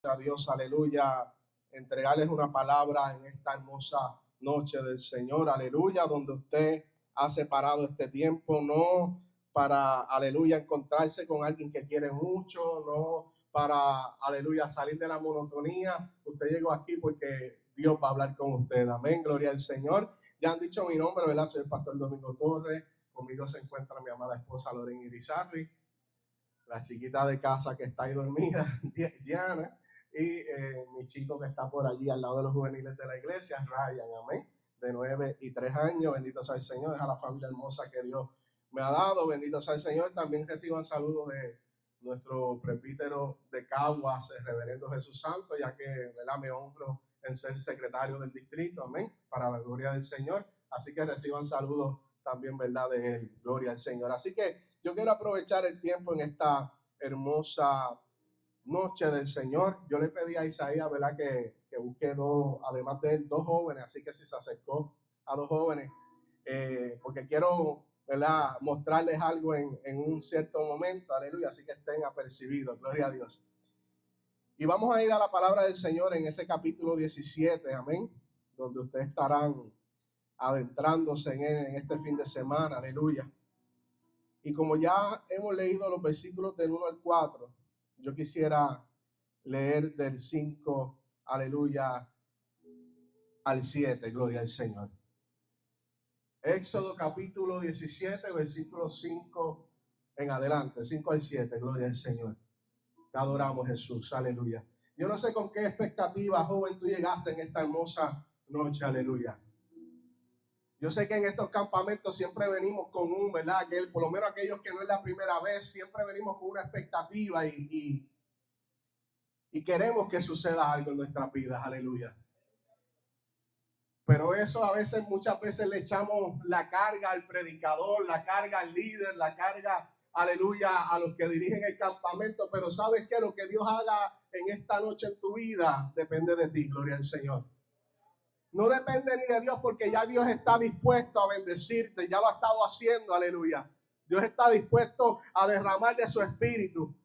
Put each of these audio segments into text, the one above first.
a Dios, aleluya, entregarles una palabra en esta hermosa noche del Señor, aleluya, donde usted ha separado este tiempo, no para, aleluya, encontrarse con alguien que quiere mucho, no para, aleluya, salir de la monotonía. Usted llegó aquí porque Dios va a hablar con usted, amén, gloria al Señor. Ya han dicho mi nombre, ¿verdad? Soy el pastor Domingo Torres, conmigo se encuentra mi amada esposa Lorena Irizarry, la chiquita de casa que está ahí dormida, Diana, y mi chico que está por allí al lado de los juveniles de la iglesia, Ryan, amén, de 9 y 3 años. Bendito sea el Señor, es a la familia hermosa que Dios me ha dado. Bendito sea el Señor. También reciban saludos de nuestro presbítero de Caguas, el reverendo Jesús Santo, ya que, ¿verdad?, me honro en ser secretario del distrito, amén, para la gloria del Señor. Así que reciban saludos también, ¿verdad?, de él, gloria al Señor. Así que yo quiero aprovechar el tiempo en esta hermosa noche del Señor. Yo le pedí a Isaías, ¿verdad?, que busque dos, además de él, dos jóvenes. Así que si se acercó a dos jóvenes, porque quiero, ¿verdad?, mostrarles algo en un cierto momento, aleluya, así que estén apercibidos, gloria a Dios. Y vamos a ir a la palabra del Señor en ese capítulo 17, amén, donde ustedes estarán adentrándose en él en este fin de semana, aleluya. Y como ya hemos leído los versículos del 1 al 4, yo quisiera leer del 5, aleluya, al 7, gloria al Señor. Éxodo capítulo 17, versículos 5 en adelante, 5 al 7, gloria al Señor. Te adoramos, Jesús, aleluya. Yo no sé con qué expectativa, joven, tú llegaste en esta hermosa noche, aleluya. Yo sé que en estos campamentos siempre venimos con un, ¿verdad?, que por lo menos aquellos que no es la primera vez, siempre venimos con una expectativa y queremos que suceda algo en nuestras vidas, aleluya. Pero eso a veces, muchas veces le echamos la carga al predicador, la carga al líder, la carga, aleluya, a los que dirigen el campamento. Pero ¿sabes qué? Lo que Dios haga en esta noche en tu vida depende de ti, gloria al Señor. No depende ni de Dios, porque ya Dios está dispuesto a bendecirte, ya lo ha estado haciendo, aleluya. Dios está dispuesto a derramar de su espíritu.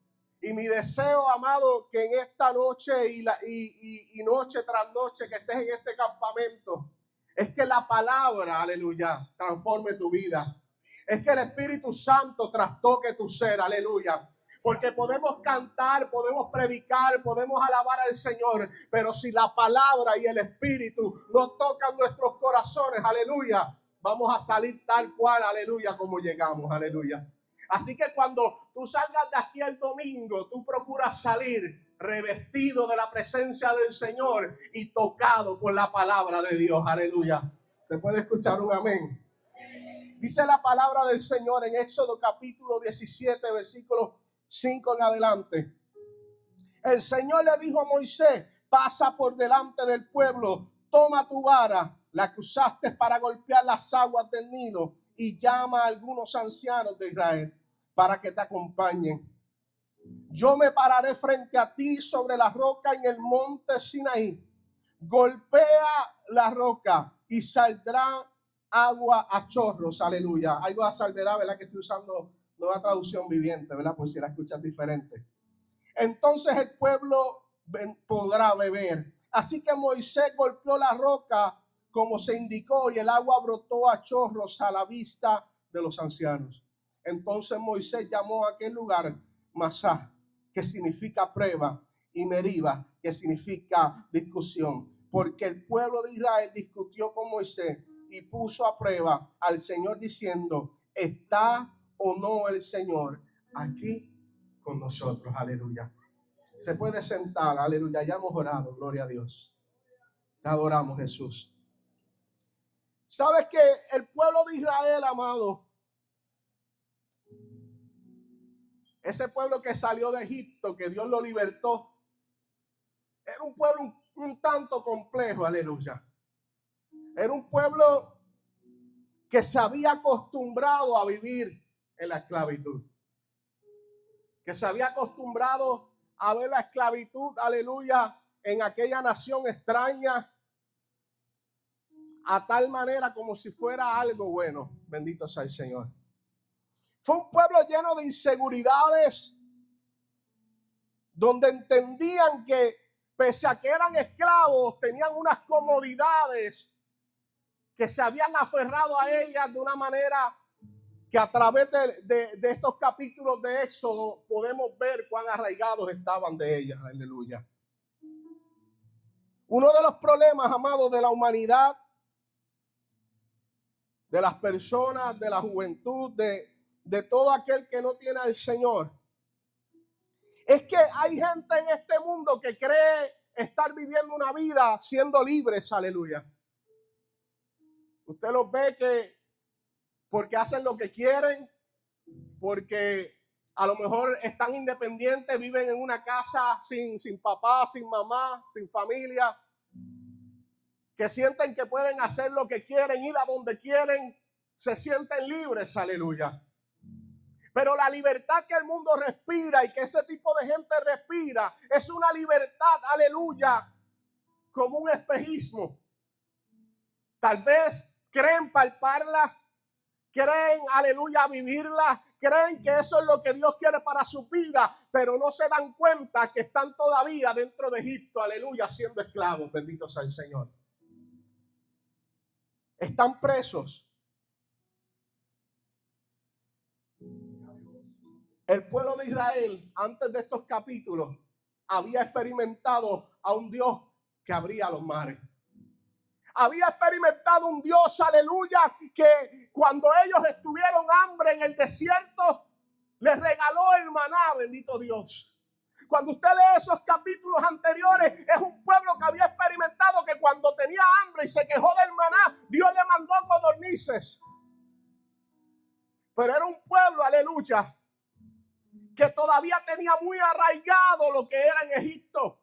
Y mi deseo, amado, que en esta noche y noche tras noche que estés en este campamento, es que la palabra, aleluya, transforme tu vida. Es que el Espíritu Santo trastoque tu ser, aleluya. Porque podemos cantar, podemos predicar, podemos alabar al Señor, pero si la palabra y el Espíritu no tocan nuestros corazones, aleluya, vamos a salir tal cual, aleluya, como llegamos, aleluya. Así que cuando tú salgas de aquí el domingo, tú procuras salir revestido de la presencia del Señor y tocado por la palabra de Dios, aleluya. ¿Se puede escuchar un amén? Dice la palabra del Señor en Éxodo capítulo 17, versículo 5 en adelante. El Señor le dijo a Moisés: pasa por delante del pueblo, toma tu vara, la que usaste para golpear las aguas del Nilo, y llama a algunos ancianos de Israel para que te acompañen. Yo me pararé frente a ti sobre la roca en el monte Sinaí. Golpea la roca y saldrá agua a chorros, aleluya. Algo a salvedad, ¿verdad?, que estoy usando Nueva Traducción Viviente, ¿verdad?, por si la escuchas diferente. Entonces el pueblo podrá beber. Así que Moisés golpeó la roca como se indicó, y el agua brotó a chorros a la vista de los ancianos. Entonces Moisés llamó a aquel lugar Masá, que significa prueba, y Meriba, que significa discusión, porque el pueblo de Israel discutió con Moisés y puso a prueba al Señor diciendo: ¿está o no el Señor aquí con nosotros? Aleluya. Se puede sentar, aleluya. Ya hemos orado, gloria a Dios. Te adoramos, Jesús. ¿Sabes que el pueblo de Israel, amado, ese pueblo que salió de Egipto, que Dios lo libertó, era un pueblo un tanto complejo, aleluya? Era un pueblo que se había acostumbrado a vivir en la esclavitud, que se había acostumbrado a ver la esclavitud, aleluya, en aquella nación extraña, a tal manera como si fuera algo bueno. Bendito sea el Señor. Fue un pueblo lleno de inseguridades, donde entendían que pese a que eran esclavos, tenían unas comodidades que se habían aferrado a ellas de una manera que a través de estos capítulos de Éxodo podemos ver cuán arraigados estaban de ellas. Aleluya. Uno de los problemas, amados, de la humanidad, de las personas, de la juventud, de todo aquel que no tiene al Señor, es que hay gente en este mundo que cree estar viviendo una vida siendo libres. Aleluya. Usted los ve que porque hacen lo que quieren, porque a lo mejor están independientes, viven en una casa sin papá, sin mamá, sin familia, que sienten que pueden hacer lo que quieren, ir a donde quieren, se sienten libres. Aleluya. Pero la libertad que el mundo respira y que ese tipo de gente respira es una libertad, aleluya, como un espejismo. Tal vez creen palparla, creen, aleluya, vivirla, creen que eso es lo que Dios quiere para su vida, pero no se dan cuenta que están todavía dentro de Egipto, aleluya, siendo esclavos. Bendito sea el Señor. Están presos. El pueblo de Israel, antes de estos capítulos, había experimentado a un Dios que abría los mares. Había experimentado un Dios, aleluya, que cuando ellos estuvieron hambre en el desierto, les regaló el maná, bendito Dios. Cuando usted lee esos capítulos anteriores, es un pueblo que había experimentado que cuando tenía hambre y se quejó del maná, Dios le mandó codornices. Pero era un pueblo, aleluya, que todavía tenía muy arraigado lo que era en Egipto.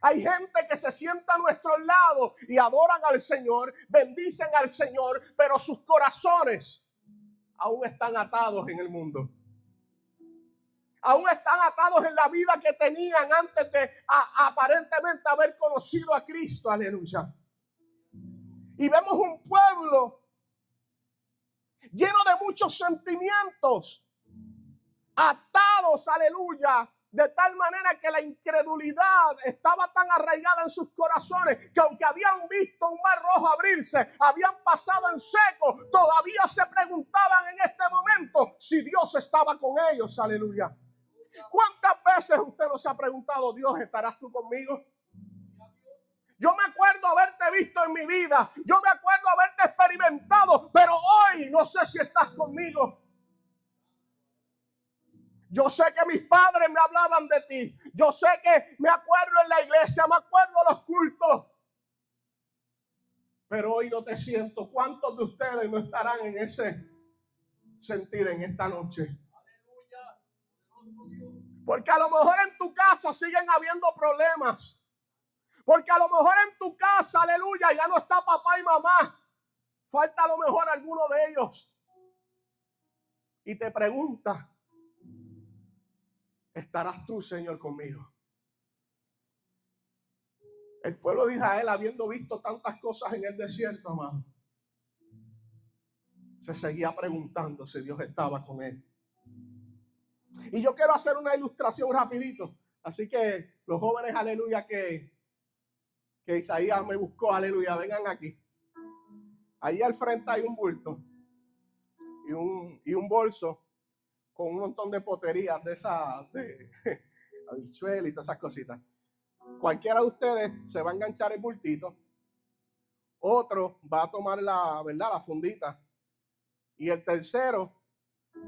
Hay gente que se sienta a nuestros lados y adoran al Señor, bendicen al Señor, pero sus corazones aún están atados en el mundo. Aún están atados en la vida que tenían antes de aparentemente haber conocido a Cristo. Aleluya. Y vemos un pueblo lleno de muchos sentimientos, atados, aleluya, de tal manera que la incredulidad estaba tan arraigada en sus corazones que aunque habían visto un mar rojo abrirse, habían pasado en seco, todavía se preguntaban en este momento si Dios estaba con ellos. Aleluya. ¿Cuántas veces usted no se ha preguntado, Dios, ¿estarás tú conmigo? Yo me acuerdo haberte visto en mi vida, yo me acuerdo haberte experimentado, pero hoy no sé si estás conmigo. Yo sé que mis padres me hablaban de ti. Yo sé que me acuerdo en la iglesia, me acuerdo de los cultos. Pero hoy no te siento. ¿Cuántos de ustedes no estarán en ese sentir en esta noche? Porque a lo mejor en tu casa siguen habiendo problemas. Porque a lo mejor en tu casa, aleluya, ya no está papá y mamá. Falta a lo mejor alguno de ellos. Y te pregunta, ¿estarás tú, Señor, conmigo? El pueblo de Israel, habiendo visto tantas cosas en el desierto, amado, se seguía preguntando si Dios estaba con él. Y yo quiero hacer una ilustración rapidito. Así que los jóvenes, aleluya, que Isaías me buscó, aleluya, vengan aquí. Ahí al frente hay un bulto y un bolso con un montón de poterías de esas, de habichuelas y todas esas cositas. Cualquiera de ustedes se va a enganchar el bultito, otro va a tomar la fundita, y el tercero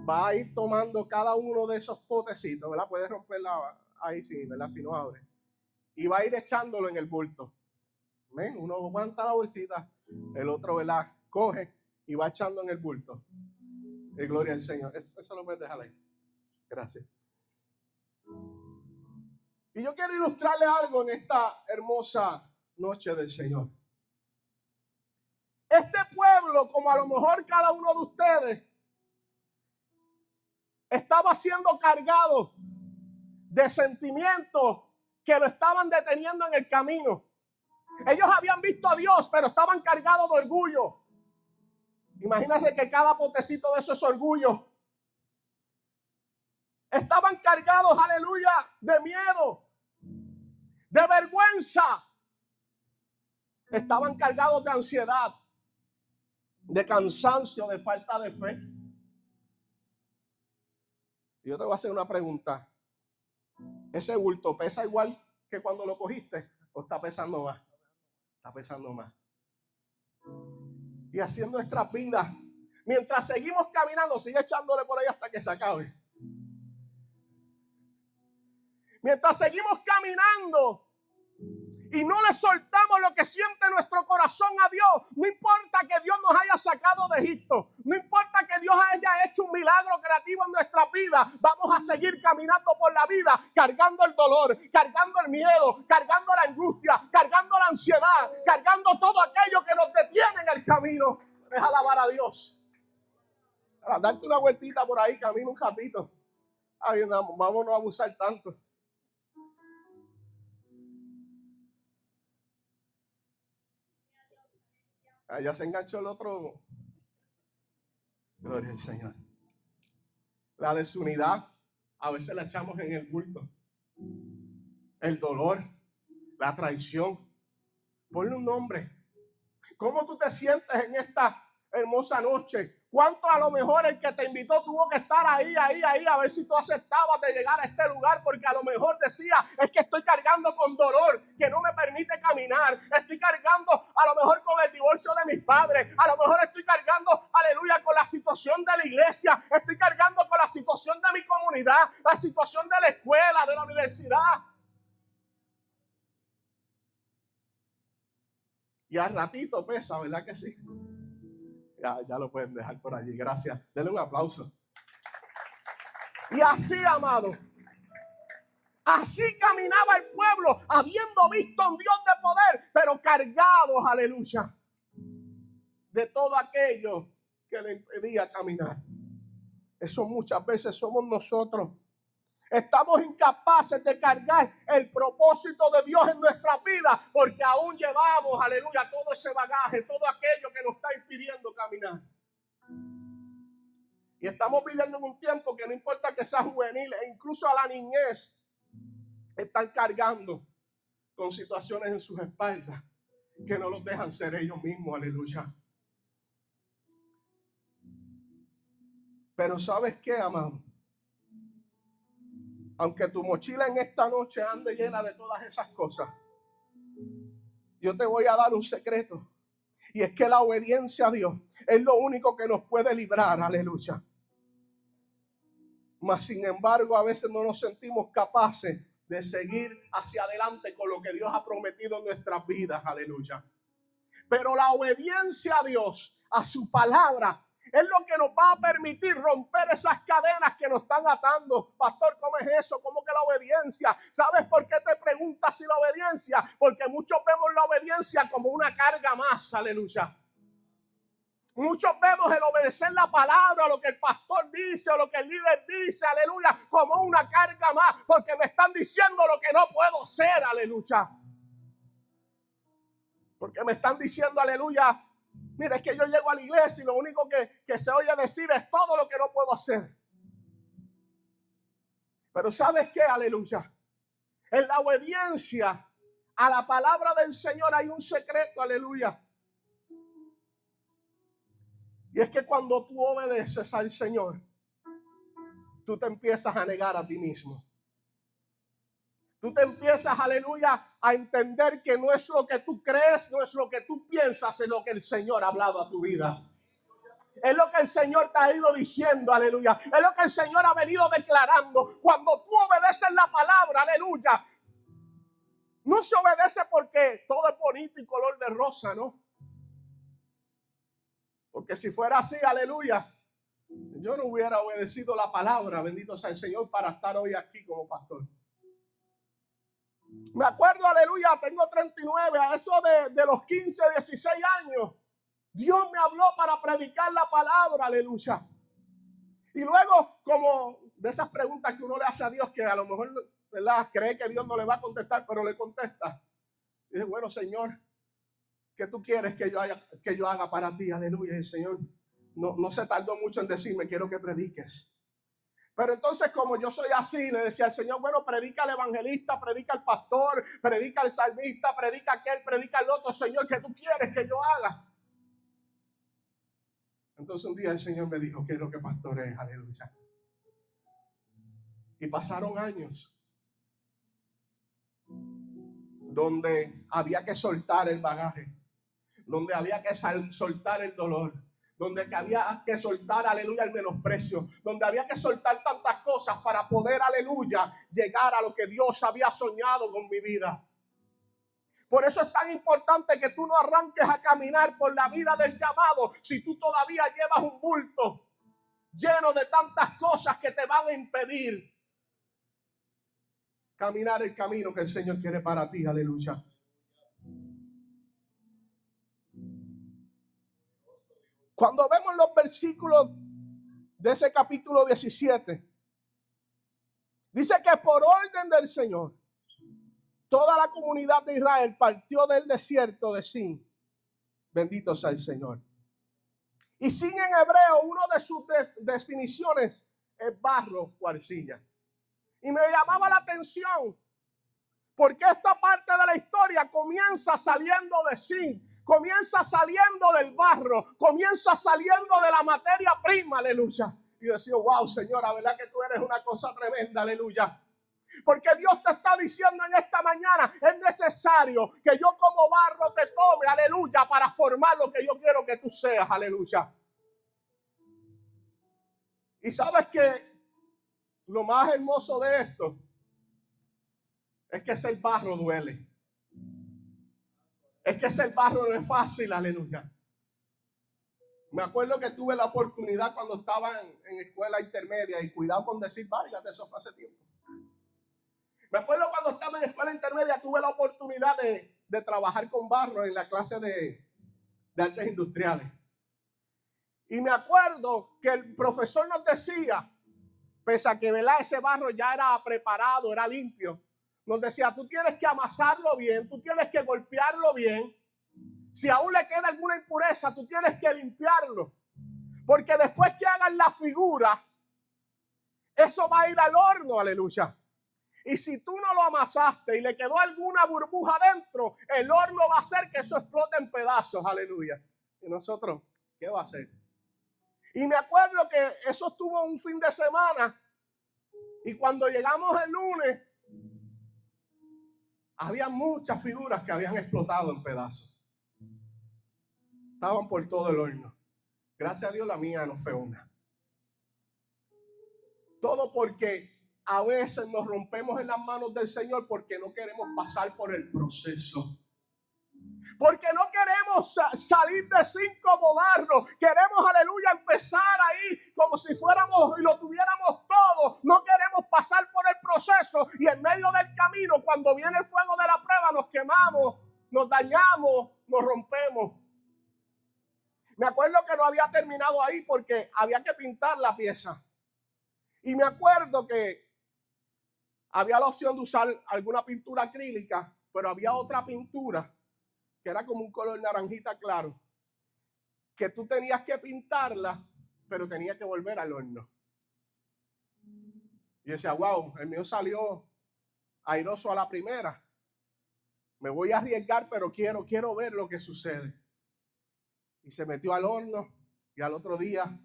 va a ir tomando cada uno de esos potecitos, ¿verdad? Puede romperla ahí, sí, ¿verdad? Si no abre. Y va a ir echándolo en el bulto. ¿Ven? Uno aguanta la bolsita, el otro, ¿verdad? Coge y va echando en el bulto. Gloria al Señor. Eso lo puedes dejar ahí. Gracias. Y yo quiero ilustrarle algo en esta hermosa noche del Señor. Este pueblo, como a lo mejor cada uno de ustedes, estaba siendo cargado de sentimientos que lo estaban deteniendo en el camino. Ellos habían visto a Dios, pero estaban cargados de orgullo. Imagínense que cada potecito de eso es orgullo. Estaban cargados, aleluya, de miedo, de vergüenza. Estaban cargados de ansiedad, de cansancio, de falta de fe. Y yo te voy a hacer una pregunta. ¿Ese bulto pesa igual que cuando lo cogiste? ¿O está pesando más? Está pesando más. Y así en nuestras vidas, mientras seguimos caminando, sigue echándole por ahí hasta que se acabe. Mientras seguimos caminando y no le soltamos lo que siente nuestro corazón a Dios, no importa que Dios nos haya sacado de Egipto, no importa que Dios haya hecho un milagro creativo en nuestra vida, vamos a seguir caminando por la vida, cargando el dolor, cargando el miedo, cargando la angustia, cargando la ansiedad, cargando todo aquello que nos detiene en el camino. Deja alabar a Dios. Ahora, darte una vueltita por ahí, camina un ratito. Ay, vámonos a abusar tanto. Ya se enganchó el otro. Gloria al Señor. La desunidad a veces la echamos en el bulto. El dolor, la traición. Ponle un nombre. ¿Cómo tú te sientes en esta hermosa noche? ¿Cuánto a lo mejor el que te invitó tuvo que estar ahí, a ver si tú aceptabas de llegar a este lugar? Porque a lo mejor decía, es que estoy cargando con dolor que no me permite caminar. Estoy cargando a lo mejor con el divorcio de mis padres. A lo mejor estoy cargando, aleluya, con la situación de la iglesia. Estoy cargando con la situación de mi comunidad, la situación de la escuela, de la universidad. Y al ratito pesa, ¿verdad que sí? Ya lo pueden dejar por allí, gracias. Denle un aplauso. Y así, amado, así caminaba el pueblo, habiendo visto un Dios de poder, pero cargados, aleluya, de todo aquello que le impedía caminar. Eso muchas veces somos nosotros. Estamos incapaces de cargar el propósito de Dios en nuestra vida porque aún llevamos, aleluya, todo ese bagaje, todo aquello que nos está impidiendo caminar. Y estamos viviendo en un tiempo que no importa que sea juvenil, e incluso a la niñez, están cargando con situaciones en sus espaldas que no los dejan ser ellos mismos, aleluya. Pero ¿sabes qué, amado? Aunque tu mochila en esta noche ande llena de todas esas cosas, yo te voy a dar un secreto. Y es que la obediencia a Dios es lo único que nos puede librar, aleluya. Mas sin embargo, a veces no nos sentimos capaces de seguir hacia adelante con lo que Dios ha prometido en nuestras vidas, aleluya. Pero la obediencia a Dios, a su palabra, es lo que nos va a permitir romper esas cadenas que nos están atando. Pastor, ¿cómo es eso? ¿Cómo que la obediencia? ¿Sabes por qué te preguntas si la obediencia? Porque muchos vemos la obediencia como una carga más, aleluya. Muchos vemos el obedecer la palabra, lo que el pastor dice o lo que el líder dice, aleluya, como una carga más, porque me están diciendo lo que no puedo hacer, aleluya. Porque me están diciendo, aleluya, mira, es que yo llego a la iglesia y lo único que se oye decir es todo lo que no puedo hacer. Pero ¿sabes qué? Aleluya. En la obediencia a la palabra del Señor hay un secreto, aleluya. Y es que cuando tú obedeces al Señor, tú te empiezas a negar a ti mismo. Tú te empiezas, aleluya, a entender que no es lo que tú crees, no es lo que tú piensas, es lo que el Señor ha hablado a tu vida. Es lo que el Señor te ha ido diciendo, aleluya. Es lo que el Señor ha venido declarando. Cuando tú obedeces la palabra, aleluya, no se obedece porque todo es bonito y color de rosa, ¿no? Porque si fuera así, aleluya, yo no hubiera obedecido la palabra, bendito sea el Señor, para estar hoy aquí como pastor. Me acuerdo, aleluya, tengo 39, a eso de los 15, 16 años, Dios me habló para predicar la palabra, aleluya. Y luego, como de esas preguntas que uno le hace a Dios, que a lo mejor, ¿verdad?, cree que Dios no le va a contestar, pero le contesta. Y dice, bueno, Señor, ¿qué tú quieres que yo haga para ti? Aleluya. Y el Señor no se tardó mucho en decirme, quiero que prediques. Pero entonces, como yo soy así, le decía al Señor, bueno, predica al evangelista, predica al pastor, predica al salmista, predica aquel, predica al otro. Señor, ¿qué tú quieres que yo haga? Entonces un día el Señor me dijo, quiero que pastorees, aleluya. Y pasaron años donde había que soltar el bagaje, donde había que soltar el dolor, donde había que soltar, aleluya, el menosprecio, donde había que soltar tantas cosas para poder, aleluya, llegar a lo que Dios había soñado con mi vida. Por eso es tan importante que tú no arranques a caminar por la vida del llamado si tú todavía llevas un bulto lleno de tantas cosas que te van a impedir caminar el camino que el Señor quiere para ti, aleluya. Cuando vemos los versículos de ese capítulo 17, dice que por orden del Señor, toda la comunidad de Israel partió del desierto de Sin. Bendito sea el Señor. Y Sin en hebreo, una de sus definiciones es barro o arcilla. Y me llamaba la atención porque esta parte de la historia comienza saliendo de Sin, comienza saliendo del barro, comienza saliendo de la materia prima, aleluya. Y yo decía, wow, Señora, ¿verdad que tú eres una cosa tremenda, aleluya? Porque Dios te está diciendo en esta mañana, es necesario que yo como barro te tome, aleluya, para formar lo que yo quiero que tú seas, aleluya. Y sabes que lo más hermoso de esto es que ser barro duele. Es que ser barro no es fácil, aleluya. Me acuerdo que tuve la oportunidad cuando estaba en escuela intermedia, y cuidado con decir varias, de eso fue hace tiempo. Me acuerdo cuando estaba en escuela intermedia, tuve la oportunidad de trabajar con barro en la clase de artes industriales. Y me acuerdo que el profesor nos decía, pese a que ese barro ya era preparado, era limpio, nos decía, tú tienes que amasarlo bien, tú tienes que golpearlo bien. Si aún le queda alguna impureza, tú tienes que limpiarlo. Porque después que hagan la figura, eso va a ir al horno, aleluya. Y si tú no lo amasaste y le quedó alguna burbuja dentro, el horno va a hacer que eso explote en pedazos, aleluya. Y nosotros, ¿qué va a hacer? Y me acuerdo que eso estuvo un fin de semana. Y cuando llegamos el lunes, había muchas figuras que habían explotado en pedazos. Estaban por todo el horno. Gracias a Dios la mía no fue una. Todo porque a veces nos rompemos en las manos del Señor porque no queremos pasar por el proceso. Porque no queremos salir de Sin como barro. Queremos, aleluya, empezar ahí como si fuéramos y lo tuviéramos todo. No queremos pasar por el proceso y en medio del camino, cuando viene el fuego de la prueba, nos quemamos, nos dañamos, nos rompemos. Me acuerdo que no había terminado ahí porque había que pintar la pieza. Y me acuerdo que había la opción de usar alguna pintura acrílica, pero había otra pintura que era como un color naranjita claro, que tú tenías que pintarla, pero tenía que volver al horno. Y yo decía, wow, el mío salió airoso a la primera. Me voy a arriesgar, pero quiero ver lo que sucede. Y se metió al horno y al otro día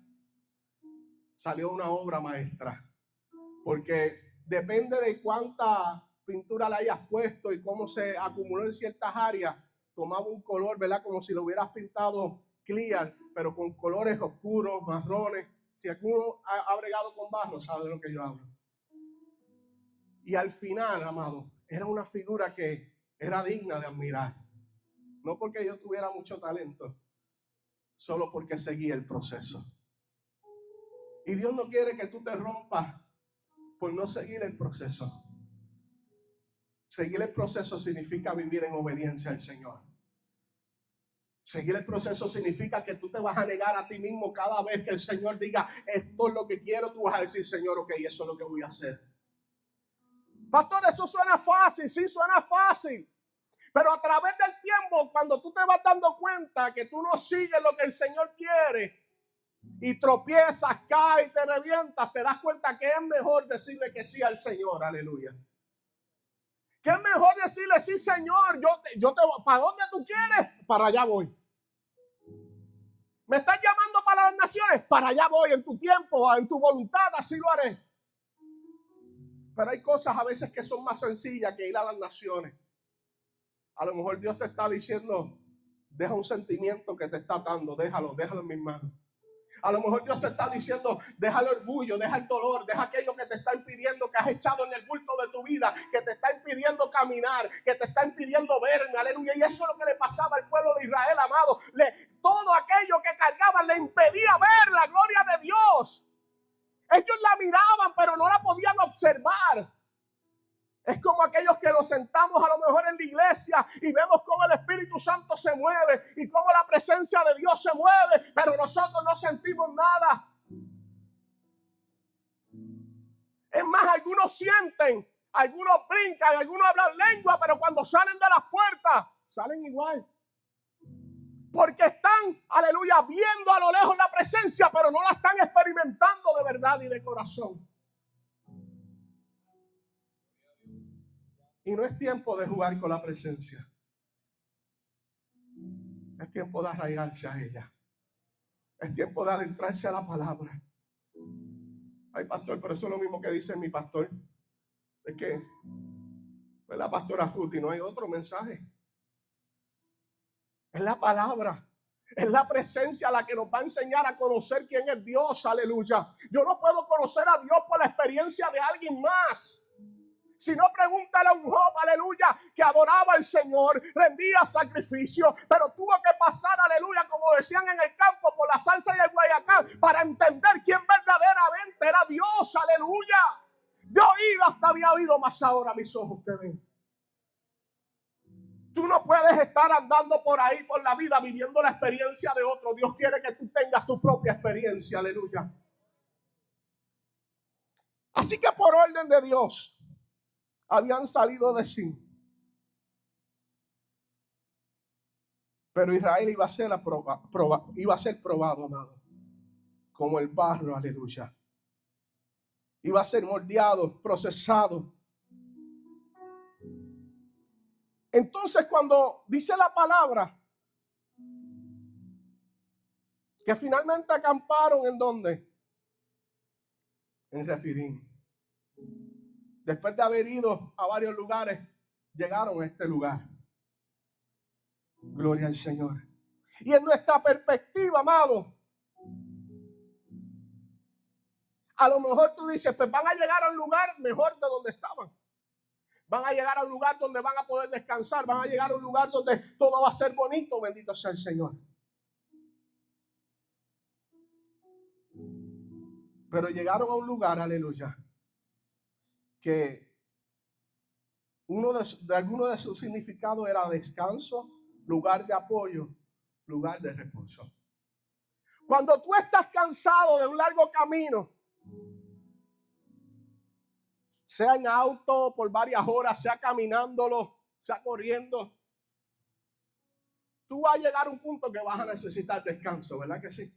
salió una obra maestra. Porque depende de cuánta pintura le hayas puesto y cómo se acumuló en ciertas áreas, tomaba un color, ¿verdad? Como si lo hubieras pintado clear, pero con colores oscuros, marrones. Si alguno ha bregado con barro, sabe de lo que yo hablo. Y al final, amado, era una figura que era digna de admirar. No porque yo tuviera mucho talento, solo porque seguía el proceso. Y Dios no quiere que tú te rompas por no seguir el proceso. Seguir el proceso significa vivir en obediencia al Señor. Seguir el proceso significa que tú te vas a negar a ti mismo cada vez que el Señor diga, esto es lo que quiero, tú vas a decir, Señor, ok, eso es lo que voy a hacer. Pastor, eso suena fácil, sí suena fácil. Pero a través del tiempo, cuando tú te vas dando cuenta que tú no sigues lo que el Señor quiere, y tropiezas, caes y te revientas, te das cuenta que es mejor decirle que sí al Señor. Aleluya. Que es mejor decirle sí, Señor, ¿para dónde tú quieres? Para allá voy. ¿Me estás llamando para las naciones? Para allá voy, en tu tiempo, en tu voluntad, así lo haré. Pero hay cosas a veces que son más sencillas que ir a las naciones. A lo mejor Dios te está diciendo, deja un sentimiento que te está atando, déjalo en mis manos. A lo mejor Dios te está diciendo, deja el orgullo, deja el dolor, deja aquello que te está impidiendo, que has echado en el bulto de tu vida, que te está impidiendo caminar, que te está impidiendo verme, aleluya. Y eso es lo que le pasaba al pueblo de Israel, amado. Todo aquello que cargaban le impedía ver la gloria de Dios. Ellos la miraban, pero no la podían observar. Es como aquellos que nos sentamos a lo mejor en la iglesia y vemos cómo el Espíritu Santo se mueve y cómo la presencia de Dios se mueve, pero nosotros no sentimos nada. Es más, algunos sienten, algunos brincan, algunos hablan lengua, pero cuando salen de las puertas, salen igual. Porque están, aleluya, viendo a lo lejos la presencia, pero no la están experimentando de verdad y de corazón. Y no es tiempo de jugar con la presencia. Es tiempo de arraigarse a ella. Es tiempo de adentrarse a la palabra. Ay, pastor, pero eso es lo mismo que dice mi pastor. Es que, es la pastora Futi, no hay otro mensaje. Es la palabra. Es la presencia la que nos va a enseñar a conocer quién es Dios. Aleluya. Yo no puedo conocer a Dios por la experiencia de alguien más. Si no, pregúntale a un Job, aleluya, que adoraba al Señor, rendía sacrificio, pero tuvo que pasar, aleluya, como decían en el campo, por la salsa y el guayacán, para entender quién verdaderamente era Dios, aleluya. Yo oído hasta había oído, mas ahora mis ojos te ven. Tú no puedes estar andando por ahí, por la vida, viviendo la experiencia de otro. Dios quiere que tú tengas tu propia experiencia, aleluya. Así que por orden de Dios, habían salido de Sin. Pero Israel iba a ser probado, amado. Como el barro, aleluya. Iba a ser moldeado, procesado. Entonces, cuando dice la palabra que finalmente acamparon, ¿en dónde? En Refidim. Después de haber ido a varios lugares, llegaron a este lugar. Gloria al Señor. Y en nuestra perspectiva, amado, a lo mejor tú dices, pues van a llegar a un lugar mejor de donde estaban. Van a llegar a un lugar donde van a poder descansar. Van a llegar a un lugar donde todo va a ser bonito. Bendito sea el Señor. Pero llegaron a un lugar, aleluya, que alguno de sus significados era descanso, lugar de apoyo, lugar de reposo. Cuando tú estás cansado de un largo camino, sea en auto por varias horas, sea caminándolo, sea corriendo, tú vas a llegar a un punto que vas a necesitar descanso, ¿verdad que sí?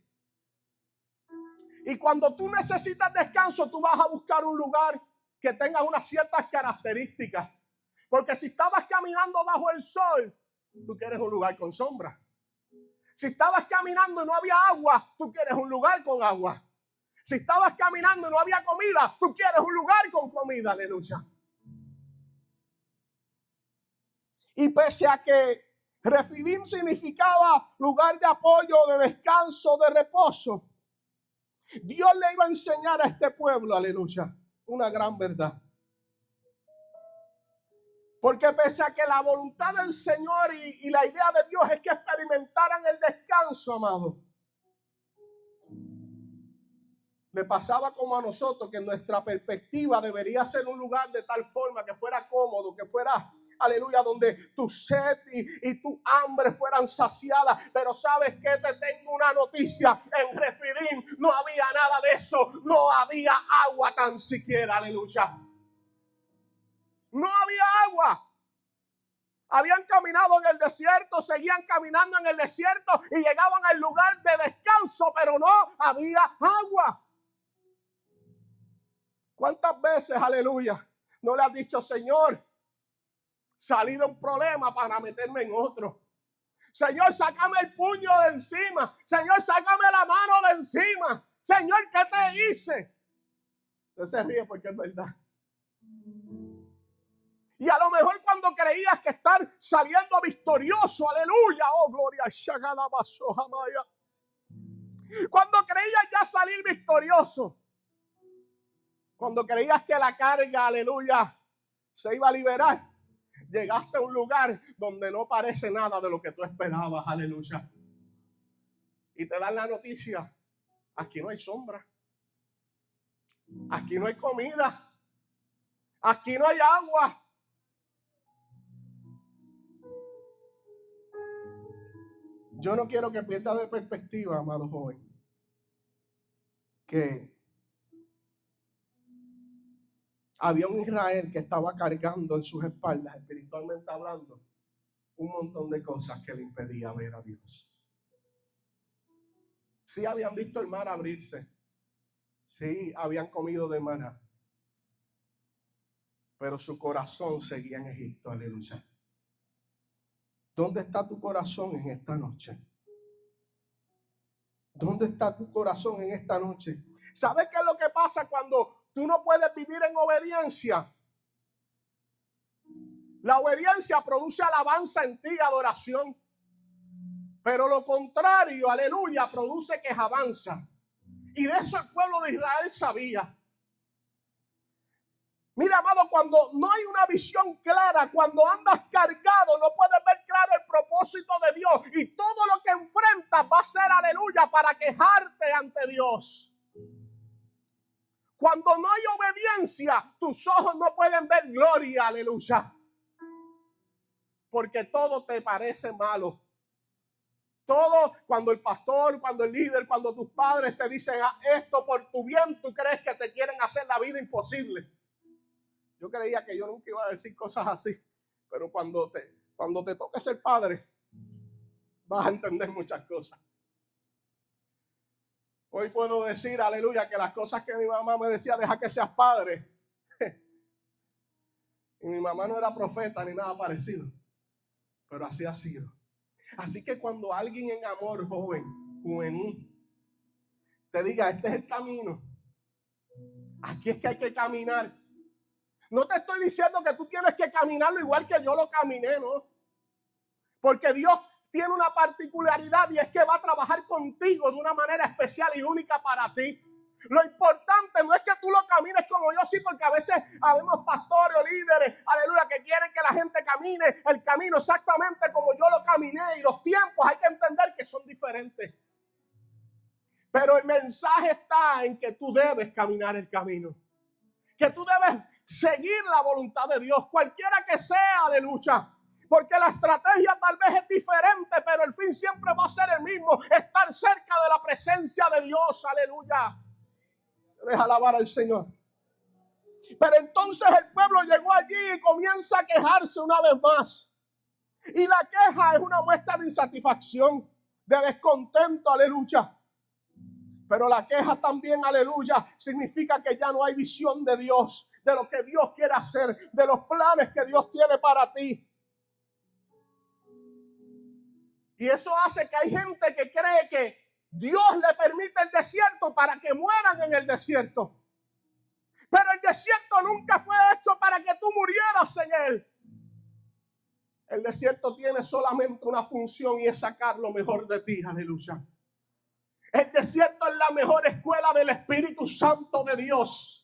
Y cuando tú necesitas descanso, tú vas a buscar un lugar que tenga unas ciertas características. Porque si estabas caminando bajo el sol, tú quieres un lugar con sombra. Si estabas caminando y no había agua, tú quieres un lugar con agua. Si estabas caminando y no había comida, tú quieres un lugar con comida, aleluya. Y pese a que Refidim significaba lugar de apoyo, de descanso, de reposo, Dios le iba a enseñar a este pueblo, aleluya, una gran verdad. Porque pese a que la voluntad del Señor y la idea de Dios es que experimentaran el descanso, amado, le pasaba como a nosotros, que nuestra perspectiva debería ser un lugar de tal forma que fuera cómodo, que fuera, aleluya, donde tu sed y tu hambre fueran saciadas. Pero ¿sabes qué? Te tengo una noticia. En Refidim no había nada de eso. No había agua tan siquiera, aleluya. No había agua. Habían caminado en el desierto, seguían caminando en el desierto y llegaban al lugar de descanso, pero no había agua. ¿Cuántas veces, aleluya, no le has dicho, Señor, salí de un problema para meterme en otro? Señor, sácame el puño de encima. Señor, sácame la mano de encima. Señor, ¿qué te hice? Usted se ríe porque es verdad. Y a lo mejor cuando creías que estar saliendo victorioso, aleluya, oh gloria, cuando creías ya salir victorioso, cuando creías que la carga, aleluya, se iba a liberar, llegaste a un lugar donde no parece nada de lo que tú esperabas, aleluya. Y te dan la noticia, aquí no hay sombra, aquí no hay comida, aquí no hay agua. Yo no quiero que pierdas de perspectiva, amado joven, que había un Israel que estaba cargando en sus espaldas, espiritualmente hablando, un montón de cosas que le impedía ver a Dios. Sí habían visto el mar abrirse, sí habían comido de maná, pero su corazón seguía en Egipto, aleluya. ¿Dónde está tu corazón en esta noche? ¿Dónde está tu corazón en esta noche? ¿Sabes qué es lo que pasa cuando tú no puedes vivir en obediencia? La obediencia produce alabanza en ti, adoración. Pero lo contrario, aleluya, produce quejabanza. Y de eso el pueblo de Israel sabía. Mira, amado, cuando no hay una visión clara, cuando andas cargado, no puedes ver claro el propósito de Dios. Y todo lo que enfrentas va a ser, aleluya, para quejarte ante Dios. Cuando no hay obediencia, tus ojos no pueden ver gloria, aleluya. Porque todo te parece malo. Todo, cuando el pastor, cuando el líder, cuando tus padres te dicen esto por tu bien, tú crees que te quieren hacer la vida imposible. Yo creía que yo nunca iba a decir cosas así, pero cuando te toque ser padre, vas a entender muchas cosas. Hoy puedo decir, aleluya, que las cosas que mi mamá me decía, deja que seas padre. Y mi mamá no era profeta ni nada parecido, pero así ha sido. Así que cuando alguien en amor, joven, juvenil, te diga, este es el camino, aquí es que hay que caminar. No te estoy diciendo que tú tienes que caminarlo igual que yo lo caminé, ¿no? Porque Dios tiene una particularidad y es que va a trabajar contigo de una manera especial y única para ti. Lo importante no es que tú lo camines como yo, sí, porque a veces habemos pastores o líderes, aleluya, que quieren que la gente camine el camino exactamente como yo lo caminé, y los tiempos hay que entender que son diferentes. Pero el mensaje está en que tú debes caminar el camino, que tú debes seguir la voluntad de Dios, cualquiera que sea, aleluya. Porque la estrategia tal vez es diferente, pero el fin siempre va a ser el mismo, estar cerca de la presencia de Dios, aleluya. Deja alabar al Señor. Pero entonces el pueblo llegó allí y comienza a quejarse una vez más. Y la queja es una muestra de insatisfacción, de descontento, aleluya. Pero la queja también, aleluya, significa que ya no hay visión de Dios, de lo que Dios quiere hacer, de los planes que Dios tiene para ti. Y eso hace que hay gente que cree que Dios le permite el desierto para que mueran en el desierto. Pero el desierto nunca fue hecho para que tú murieras en él. El desierto tiene solamente una función y es sacar lo mejor de ti, aleluya. El desierto es la mejor escuela del Espíritu Santo de Dios.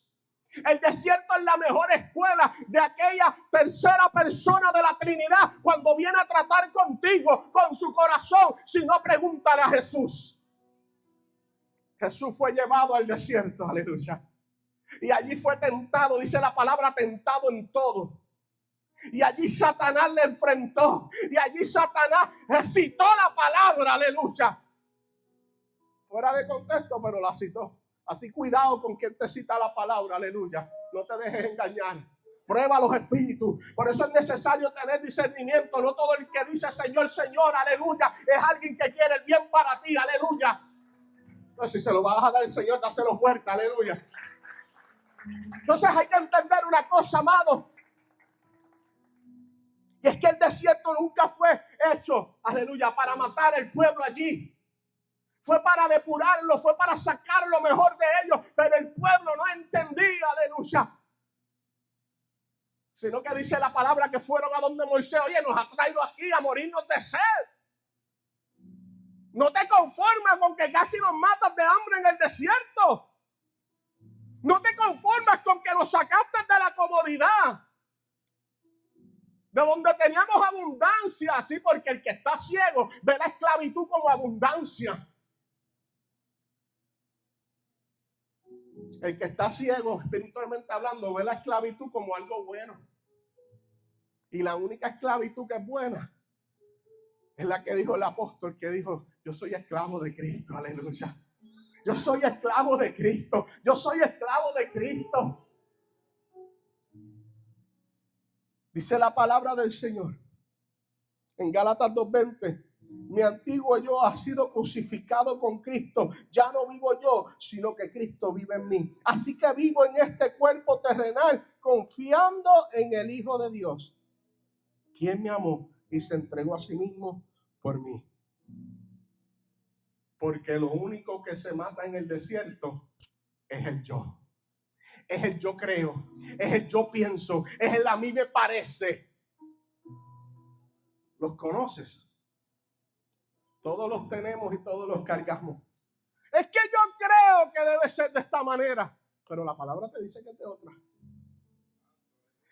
El desierto es la mejor escuela de aquella tercera persona de la Trinidad cuando viene a tratar contigo con su corazón. Si no, pregúntale a Jesús. Jesús fue llevado al desierto, aleluya. Y allí fue tentado, dice la palabra, tentado en todo. Y allí Satanás le enfrentó. Y allí Satanás citó la palabra, aleluya. Fuera de contexto, pero la citó. Así cuidado con quien te cita la palabra, aleluya. No te dejes engañar. Prueba los espíritus. Por eso es necesario tener discernimiento. No todo el que dice Señor, Señor, aleluya, es alguien que quiere el bien para ti, aleluya. Entonces, si se lo vas a dar el Señor, dáselo fuerte, aleluya. Entonces hay que entender una cosa, amado. Y es que el desierto nunca fue hecho, aleluya, para matar al pueblo allí. Fue para depurarlo, fue para sacar lo mejor de ellos. Pero el pueblo no entendía, aleluya. Sino que dice la palabra que fueron a donde Moisés. Oye, nos ha traído aquí a morirnos de sed. No te conformas con que casi nos matas de hambre en el desierto. No te conformas con que nos sacaste de la comodidad. De donde teníamos abundancia. Sí, porque el que está ciego ve la esclavitud como abundancia. El que está ciego, espiritualmente hablando, ve la esclavitud como algo bueno. Y la única esclavitud que es buena es la que dijo el apóstol, que dijo, yo soy esclavo de Cristo, aleluya. Yo soy esclavo de Cristo. Yo soy esclavo de Cristo. Dice la palabra del Señor en Gálatas 2:20. Mi antiguo yo ha sido crucificado con Cristo. Ya no vivo yo, sino que Cristo vive en mí. Así que vivo en este cuerpo terrenal, confiando en el Hijo de Dios, quien me amó y se entregó a sí mismo por mí. Porque lo único que se mata en el desierto es el yo. Es el yo creo, es el yo pienso, es el a mí me parece. ¿Los conoces? Todos los tenemos y todos los cargamos. Es que yo creo que debe ser de esta manera, pero la palabra te dice que es de otra.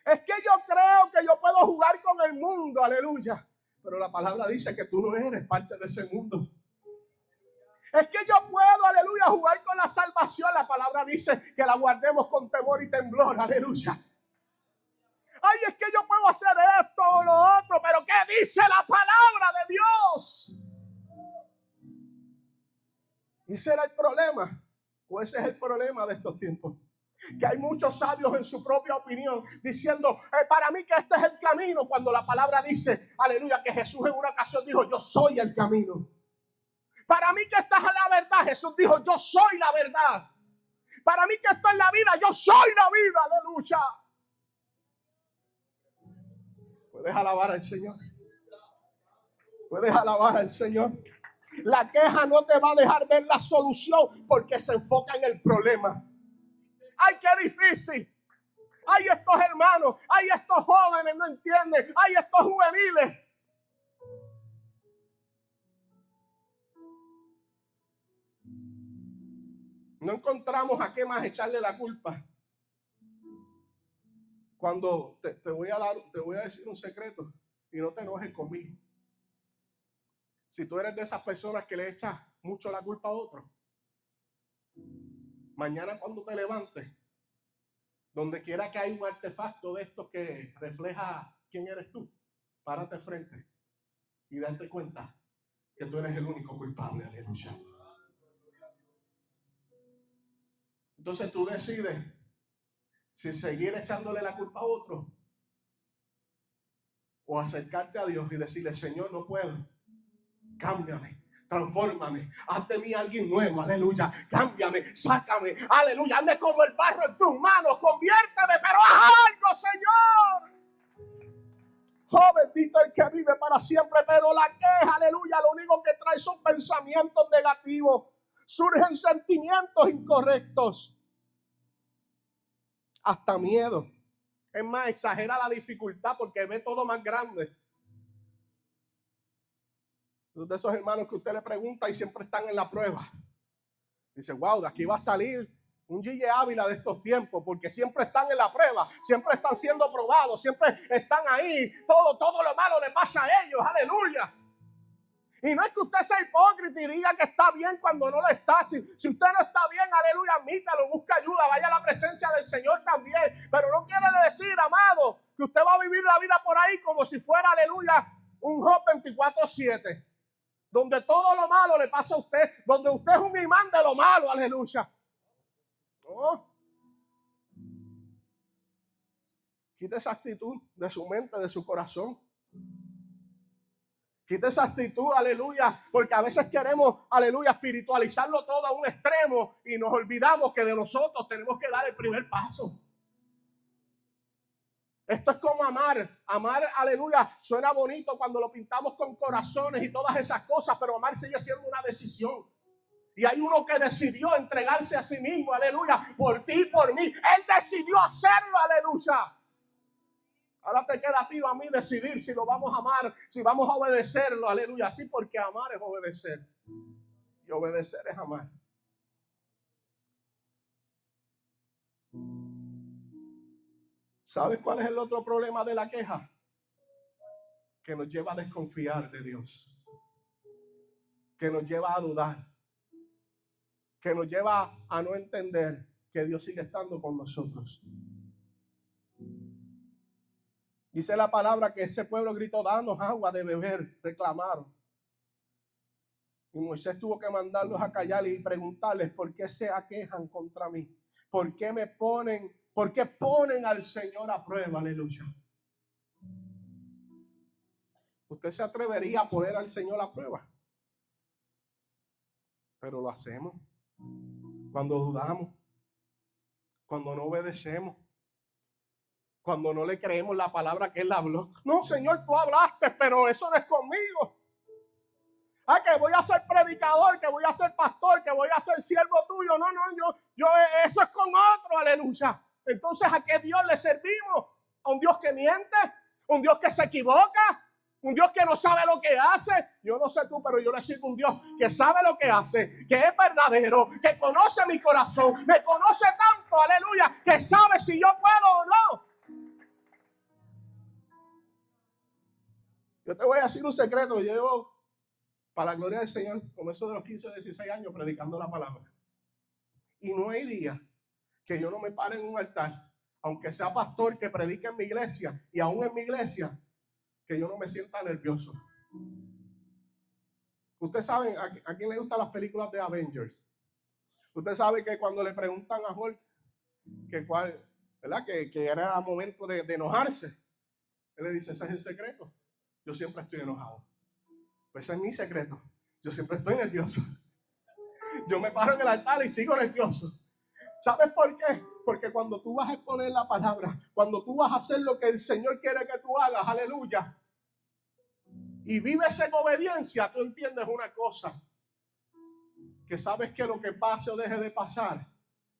Es que yo creo que yo puedo jugar con el mundo, aleluya, pero la palabra dice que tú no eres parte de ese mundo. Es que yo puedo, aleluya, jugar con la salvación. La palabra dice que la guardemos con temor y temblor, aleluya. Ay, es que yo puedo hacer esto o lo otro, pero ¿qué dice la palabra de Dios? Y ese era el problema, o ese es el problema de estos tiempos. Que hay muchos sabios en su propia opinión diciendo, para mí que este es el camino, cuando la palabra dice, aleluya, que Jesús en una ocasión dijo, yo soy el camino. Para mí que esta es la verdad, Jesús dijo, yo soy la verdad. Para mí que esto es la vida, yo soy la vida, aleluya. Puedes alabar al Señor. Puedes alabar al Señor. La queja no te va a dejar ver la solución porque se enfoca en el problema. ¡Ay, qué difícil! ¡Ay, estos hermanos! ¡Ay, estos jóvenes no entienden! ¡Ay, estos juveniles! No encontramos a qué más echarle la culpa. Cuando te voy a decir un secreto y no te enojes conmigo. Si tú eres de esas personas que le echas mucho la culpa a otros, mañana cuando te levantes, donde quiera que hay un artefacto de estos que refleja quién eres tú, párate frente y date cuenta que tú eres el único culpable, aleluya. Entonces tú decides si seguir echándole la culpa a otro o acercarte a Dios y decirle, Señor, no puedo, cámbiame, transfórmame, haz de mí alguien nuevo, aleluya, cámbiame, sácame, aleluya, ande como el barro en tus manos, conviérteme, pero haz algo, Señor. Oh, bendito el que vive para siempre, pero la queja, aleluya, lo único que trae son pensamientos negativos, surgen sentimientos incorrectos, hasta miedo. Es más, exagera la dificultad porque ve todo más grande. De esos hermanos que usted le pregunta y siempre están en la prueba. Dice, wow, de aquí va a salir un Gille Ávila de estos tiempos, porque siempre están en la prueba, siempre están siendo probados, siempre están ahí, todo lo malo le pasa a ellos, aleluya. Y no es que usted sea hipócrita y diga que está bien cuando no lo está. Si usted no está bien, aleluya, admítalo, busca ayuda, vaya a la presencia del Señor también. Pero no quiere decir, amado, que usted va a vivir la vida por ahí como si fuera, aleluya, un Job 24/7. Donde todo lo malo le pasa a usted, donde usted es un imán de lo malo, aleluya. ¿No? Quita esa actitud de su mente, de su corazón. Quita esa actitud, aleluya, porque a veces queremos, aleluya, espiritualizarlo todo a un extremo y nos olvidamos que de nosotros tenemos que dar el primer paso. Esto es como amar. Amar, aleluya, suena bonito cuando lo pintamos con corazones y todas esas cosas, pero amar sigue siendo una decisión. Y hay uno que decidió entregarse a sí mismo, aleluya, por ti y por mí. Él decidió hacerlo, aleluya. Ahora te queda a ti o a mí decidir si lo vamos a amar, si vamos a obedecerlo, aleluya. Sí, porque amar es obedecer. Y obedecer es amar. ¿Sabes cuál es el otro problema de la queja? Que nos lleva a desconfiar de Dios. Que nos lleva a dudar. Que nos lleva a no entender que Dios sigue estando con nosotros. Dice la palabra que ese pueblo gritó, danos agua de beber, reclamaron. Y Moisés tuvo que mandarlos a callar y preguntarles por qué se aquejan contra mí. ¿Por qué ponen al Señor a prueba? Aleluya. ¿Usted se atrevería a poner al Señor a prueba? Pero lo hacemos. Cuando dudamos, cuando no obedecemos, cuando no le creemos la palabra que Él habló. No, Señor, tú hablaste, pero eso no es conmigo. Que voy a ser predicador, que voy a ser pastor, que voy a ser siervo tuyo. No, eso es con otro, aleluya. Entonces, ¿a qué Dios le servimos? ¿A un Dios que miente? ¿Un Dios que se equivoca? ¿Un Dios que no sabe lo que hace? Yo no sé tú, pero yo le sirvo a un Dios que sabe lo que hace, que es verdadero, que conoce mi corazón, me conoce tanto, aleluya, que sabe si yo puedo o no. Yo te voy a decir un secreto. Llevo, para la gloria del Señor, como eso de los 15 o 16 años predicando la palabra. Y no hay día que yo no me pare en un altar, aunque sea pastor que predique en mi iglesia, y aún en mi iglesia, que yo no me sienta nervioso. Ustedes saben, ¿a quién le gustan las películas de Avengers? Usted sabe que cuando le preguntan a Hulk que cuál, ¿verdad? Que era momento de enojarse, él le dice, ese es el secreto. Yo siempre estoy enojado. Pues ese es mi secreto. Yo siempre estoy nervioso. Yo me paro en el altar y sigo nervioso. ¿Sabes por qué? Porque cuando tú vas a exponer la palabra, cuando tú vas a hacer lo que el Señor quiere que tú hagas, aleluya, y vives en obediencia, tú entiendes una cosa, que sabes que lo que pase o deje de pasar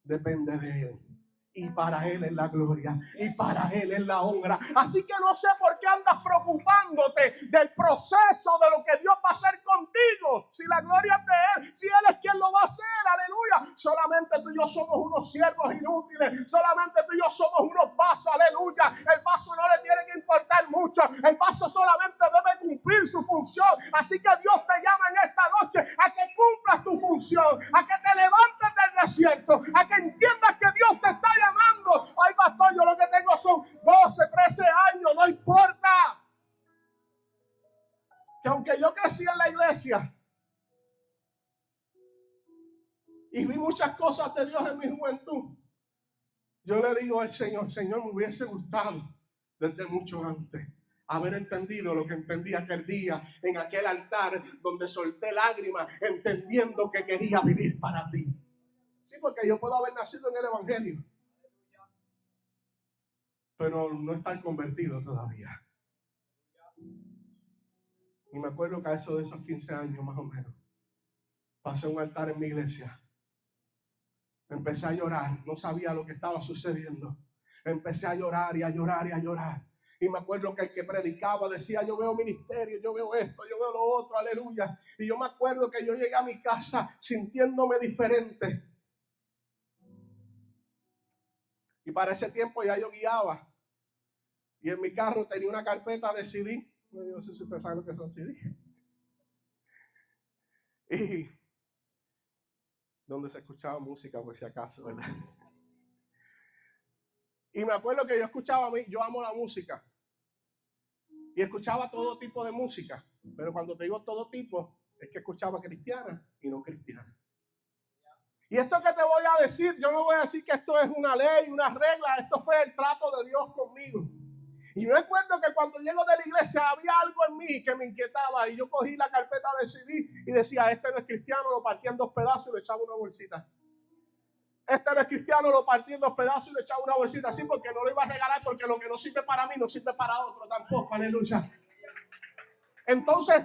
depende de Él. Y para Él es la gloria. Y para Él es la honra. Así que no sé por qué andas preocupándote del proceso de lo que Dios va a hacer contigo. Si la gloria es de Él, si Él es quien lo va a hacer, aleluya. Solamente tú y yo somos unos siervos inútiles. Solamente tú y yo somos unos vasos, aleluya. El vaso no le tiene que importar mucho. El vaso solamente debe cumplir su función. Así que Dios te llama en esta noche a que cumplas tu función, a que te levantes del desierto, a que entiendas que Dios te está llamando. Ay, pastor, yo lo que tengo son 12, 13 años, no importa. Que aunque yo crecí en la iglesia y vi muchas cosas de Dios en mi juventud, yo le digo al Señor, Señor, me hubiese gustado desde mucho antes haber entendido lo que entendí aquel día en aquel altar donde solté lágrimas entendiendo que quería vivir para ti. Sí, porque yo puedo haber nacido en el evangelio, pero no estar convertido todavía. Y me acuerdo que a eso de esos 15 años más o menos, pasé un altar en mi iglesia. Empecé a llorar, no sabía lo que estaba sucediendo. Empecé a llorar y a llorar y a llorar. Y me acuerdo que el que predicaba decía, yo veo ministerio, yo veo esto, yo veo lo otro, aleluya. Y yo me acuerdo que yo llegué a mi casa sintiéndome diferente. Y para ese tiempo ya yo guiaba. Y en mi carro tenía una carpeta de CD. No sé si ustedes saben lo que son CD. Y donde se escuchaba música, por si acaso, ¿verdad? Y me acuerdo que yo escuchaba, yo amo la música. Y escuchaba todo tipo de música. Pero cuando te digo todo tipo, es que escuchaba cristiana y no cristiana. Y esto que te voy a decir, yo no voy a decir que esto es una ley, una regla, esto fue el trato de Dios conmigo. Y me acuerdo que cuando llego de la iglesia había algo en mí que me inquietaba y yo cogí la carpeta de CD y decía, este no es cristiano, lo partía en 2 pedazos y le echaba una bolsita. Este no es cristiano, lo partí en 2 pedazos y le echaba una bolsita así porque no lo iba a regalar, porque lo que no sirve para mí no sirve para otro tampoco, aleluya. Entonces,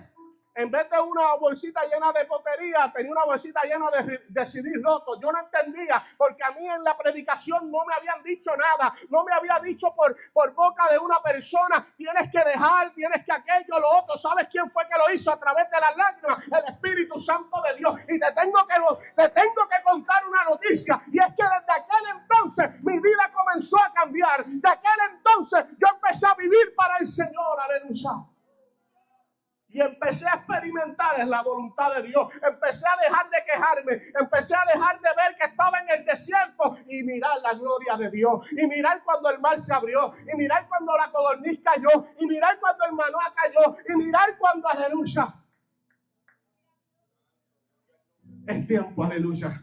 en vez de una bolsita llena de potería, tenía una bolsita llena de CD rotos. Yo no entendía, porque a mí en la predicación no me habían dicho nada. No me había dicho por boca de una persona, tienes que dejar, tienes que aquello, lo otro. ¿Sabes quién fue que lo hizo? A través de las lágrimas, el Espíritu Santo de Dios. Y te tengo que contar una noticia. Y es que desde aquel entonces mi vida comenzó a cambiar. De aquel entonces yo empecé a vivir para el Señor. Aleluya. Y empecé a experimentar en la voluntad de Dios. Empecé a dejar de quejarme. Empecé a dejar de ver que estaba en el desierto y mirar la gloria de Dios. Y mirar cuando el mar se abrió. Y mirar cuando la codorniz cayó. Y mirar cuando el maná cayó. Y mirar cuando, aleluya, es tiempo, aleluya.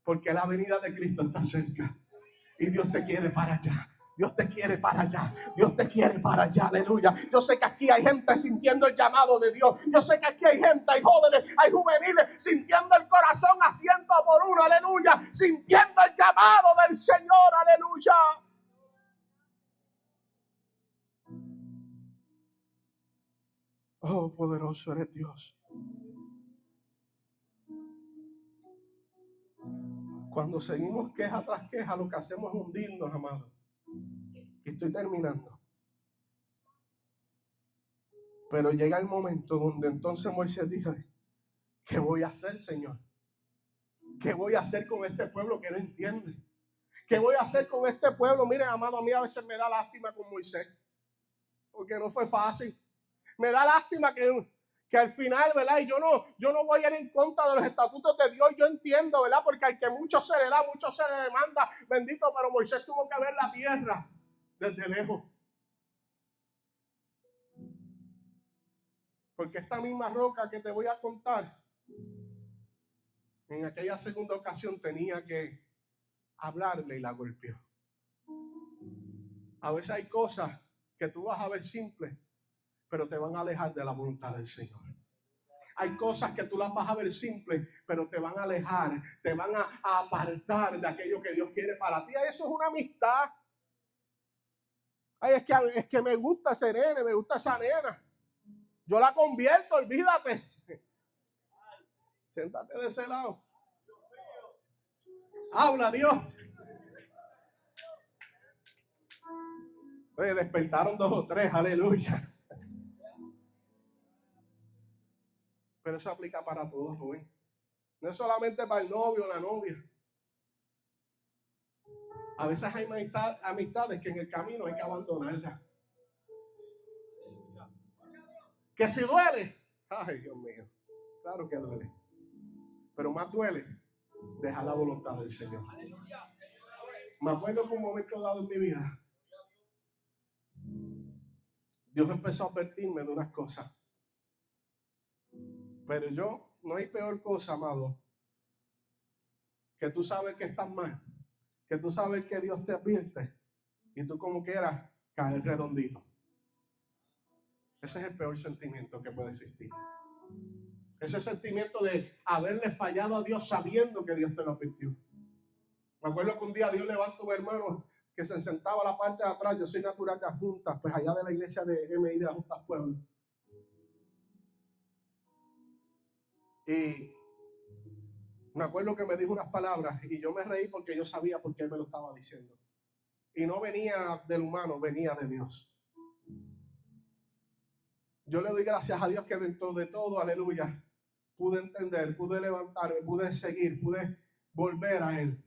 Porque la venida de Cristo está cerca. Y Dios te quiere para allá. Dios te quiere para allá. Dios te quiere para allá. Aleluya. Yo sé que aquí hay gente sintiendo el llamado de Dios. Yo sé que aquí hay gente, hay jóvenes, hay juveniles sintiendo el corazón a 100 por 1. Aleluya. Sintiendo el llamado del Señor. Aleluya. Oh, poderoso eres Dios. Cuando seguimos queja tras queja, lo que hacemos es hundirnos, amado. Y estoy terminando. Pero llega el momento donde entonces Moisés dijo, ¿qué voy a hacer, Señor? ¿Qué voy a hacer con este pueblo que no entiende? ¿Qué voy a hacer con este pueblo? Miren, amado, a mí a veces me da lástima con Moisés, porque no fue fácil. Me da lástima que al final, ¿verdad? Y yo no voy a ir en contra de los estatutos de Dios. Yo entiendo, ¿verdad? Porque al que mucho se le da, mucho se le demanda. Bendito, pero Moisés tuvo que ver la tierra desde lejos. Porque esta misma roca que te voy a contar, en aquella segunda ocasión tenía que hablarle y la golpeó. A veces hay cosas que tú vas a ver simples, pero te van a alejar de la voluntad del Señor. Hay cosas que tú las vas a ver simples, pero te van a alejar, te van a apartar de aquello que Dios quiere para ti. Eso es una amistad. Ay, es que me gusta ese nene, me gusta esa nena. Yo la convierto, olvídate. Siéntate de ese lado. Habla, Dios. Oye, despertaron 2 o 3, aleluya. Pero eso aplica para todos, joven. No es solamente para el novio o la novia. A veces hay amistades que en el camino hay que abandonarlas. Que si duele, ay Dios mío, claro que duele. Pero más duele dejar la voluntad del Señor. Me acuerdo que un momento dado en mi vida, Dios empezó a advertirme de unas cosas. Pero no hay peor cosa, amado, que tú sabes que estás mal, que tú sabes que Dios te advierte y tú como quieras caer redondito. Ese es el peor sentimiento que puede existir. Ese sentimiento de haberle fallado a Dios sabiendo que Dios te lo advirtió. Me acuerdo que un día Dios levantó a un hermano que se sentaba a la parte de atrás. Yo soy natural de Adjuntas, pues allá de la iglesia de MI de Adjuntas Pueblo. Y me acuerdo que me dijo unas palabras y yo me reí porque yo sabía por qué él me lo estaba diciendo. Y no venía del humano, venía de Dios. Yo le doy gracias a Dios que dentro de todo, aleluya, pude entender, pude levantarme, pude seguir, pude volver a Él.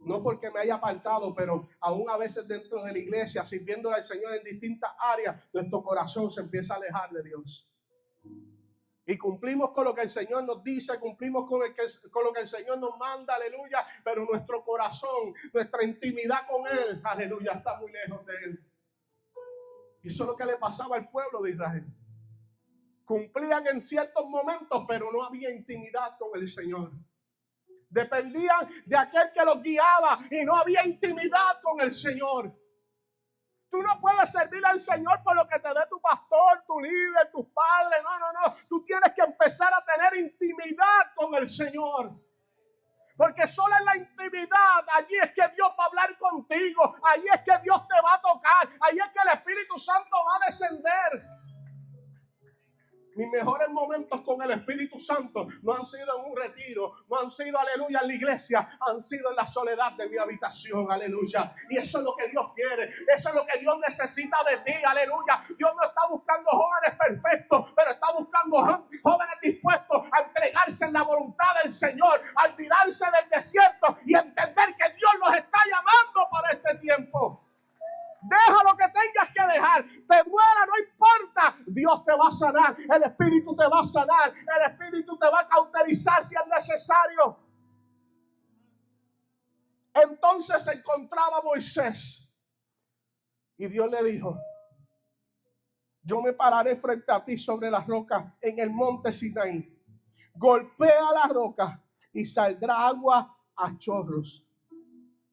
No porque me haya apartado, pero aún a veces dentro de la iglesia, sirviéndole al Señor en distintas áreas, nuestro corazón se empieza a alejar de Dios. Y cumplimos con lo que el Señor nos dice, cumplimos con lo que el Señor nos manda, aleluya, pero nuestro corazón, nuestra intimidad con Él, aleluya, está muy lejos de Él. Y eso es lo que le pasaba al pueblo de Israel. Cumplían en ciertos momentos, pero no había intimidad con el Señor. Dependían de aquel que los guiaba y no había intimidad con el Señor. Tú no puedes servir al Señor por lo que te dé tu pastor, tu líder, tus padres. No. Tú tienes que empezar a tener intimidad con el Señor. Porque solo en la intimidad, allí es que Dios va a hablar contigo. Allí es que Dios te va a tocar. Allí es que el Espíritu Santo va a descender. Mis mejores momentos con el Espíritu Santo no han sido en un retiro, no han sido, aleluya, en la iglesia, han sido en la soledad de mi habitación, aleluya. Y eso es lo que Dios quiere, eso es lo que Dios necesita de ti, aleluya. Dios no está buscando jóvenes perfectos, pero está buscando jóvenes dispuestos a entregarse en la voluntad del Señor, a olvidarse del desierto y entender que Dios los está llamando para este tiempo. Deja lo que tengas que dejar. Te duela, no importa. Dios te va a sanar. El Espíritu te va a sanar. El Espíritu te va a cauterizar si es necesario. Entonces se encontraba Moisés. Y Dios le dijo: yo me pararé frente a ti sobre la roca en el monte Sinaí. Golpea la roca y saldrá agua a chorros.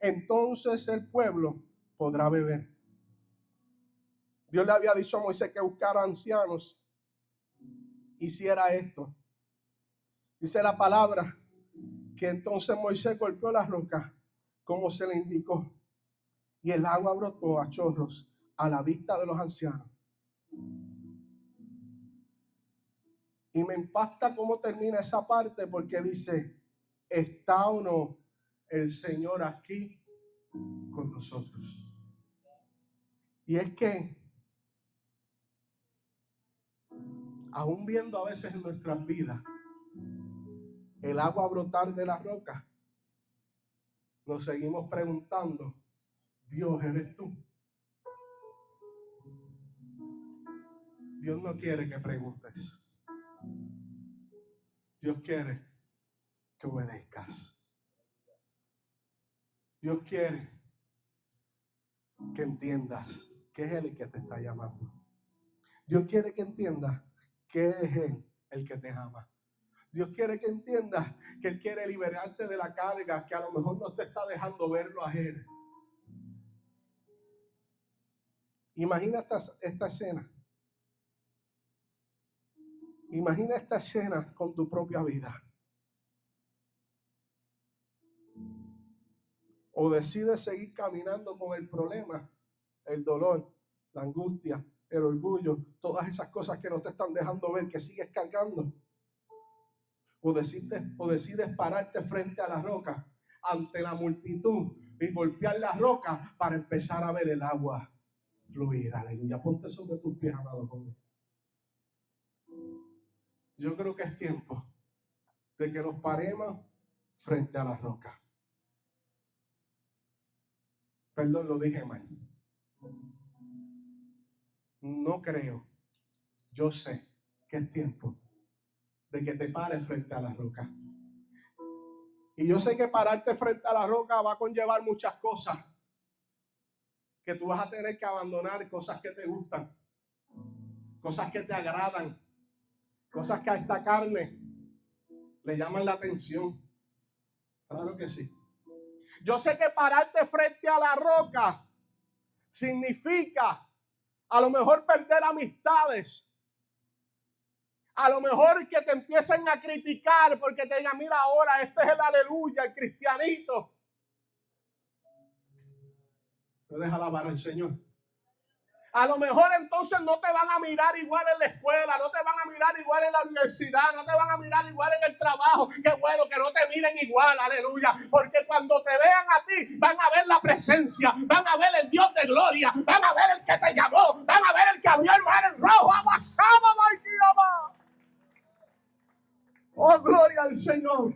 Entonces el pueblo podrá beber. Dios le había dicho a Moisés que buscara ancianos, hiciera esto. Dice la palabra que entonces Moisés golpeó la roca como se le indicó y el agua brotó a chorros a la vista de los ancianos. Y me impacta cómo termina esa parte, porque dice: ¿está o no el Señor aquí con nosotros? Y es que aún viendo a veces en nuestras vidas el agua brotar de la roca, nos seguimos preguntando: Dios, ¿eres tú? Dios no quiere que preguntes. Dios quiere que obedezcas. Dios quiere que entiendas que es Él el que te está llamando. Dios quiere que entiendas que es Él el que te ama. Dios quiere que entiendas que Él quiere liberarte de la carga que a lo mejor no te está dejando verlo a Él. Imagina esta escena. Imagina esta escena con tu propia vida. O decides seguir caminando con el problema, el dolor, la angustia, el orgullo, todas esas cosas que no te están dejando ver, que sigues cargando. O decides pararte frente a la roca, ante la multitud, y golpear la roca para empezar a ver el agua fluir. Aleluya. Ponte sobre tus pies, amado joven. Yo creo que es tiempo de que nos paremos frente a la roca. Perdón, lo dije mal. No creo. Yo sé que es tiempo de que te pares frente a la roca. Y yo sé que pararte frente a la roca va a conllevar muchas cosas. Que tú vas a tener que abandonar cosas que te gustan. Cosas que te agradan. Cosas que a esta carne le llaman la atención. Claro que sí. Yo sé que pararte frente a la roca significa a lo mejor perder amistades. A lo mejor que te empiecen a criticar porque te digan: mira, ahora este es el aleluya, el cristianito. Te deja alabar al Señor. A lo mejor entonces no te van a mirar igual en la escuela, no te van a mirar igual en la universidad, no te van a mirar igual en el trabajo. Qué bueno que no te miren igual, aleluya. Porque cuando te vean a ti, van a ver la presencia, van a ver el Dios de gloria, van a ver el que te llamó, van a ver el que abrió el mar en rojo, amasado, Maikiyama. Oh, gloria al Señor.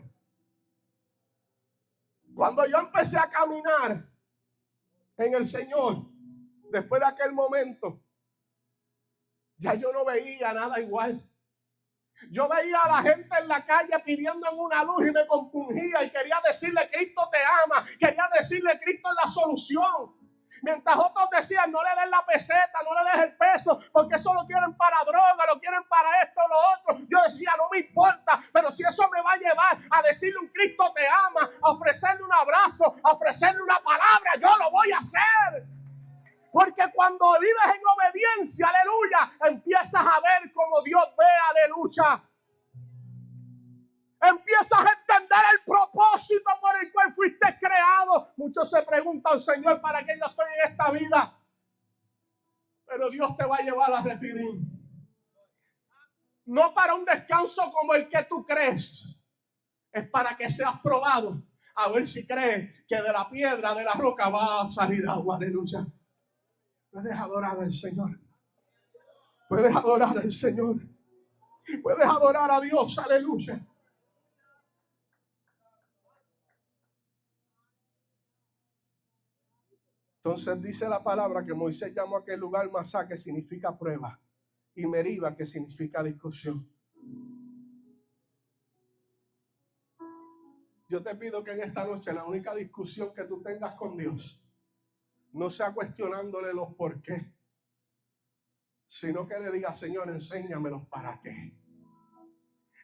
Cuando yo empecé a caminar en el Señor, después de aquel momento, ya yo no veía nada igual. Yo veía a la gente en la calle pidiendo una luz y me compungía y quería decirle: Cristo te ama. Quería decirle: Cristo es la solución. Mientras otros decían: no le den la peseta, no le des el peso, porque eso lo quieren para droga, lo quieren para esto o lo otro. Yo decía: no me importa, pero si eso me va a llevar a decirle un Cristo te ama, brazo a ofrecerle una palabra, yo lo voy a hacer. Porque cuando vives en obediencia, aleluya, empiezas a ver como Dios ve, aleluya. Empiezas a entender el propósito por el cual fuiste creado. Muchos se preguntan, Señor, ¿para qué yo estoy en esta vida? Pero Dios te va a llevar a Refidim. No para un descanso como el que tú crees. Es para que seas probado. A ver si crees que de la piedra, de la roca va a salir agua. Aleluya. Puedes adorar al Señor. Puedes adorar al Señor. Puedes adorar a Dios. Aleluya. Entonces dice la palabra que Moisés llamó a aquel lugar Masá, que significa prueba, y Meriba, que significa discusión. Yo te pido que en esta noche la única discusión que tú tengas con Dios no sea cuestionándole los por qué, sino que le diga, Señor, enséñamelos para qué.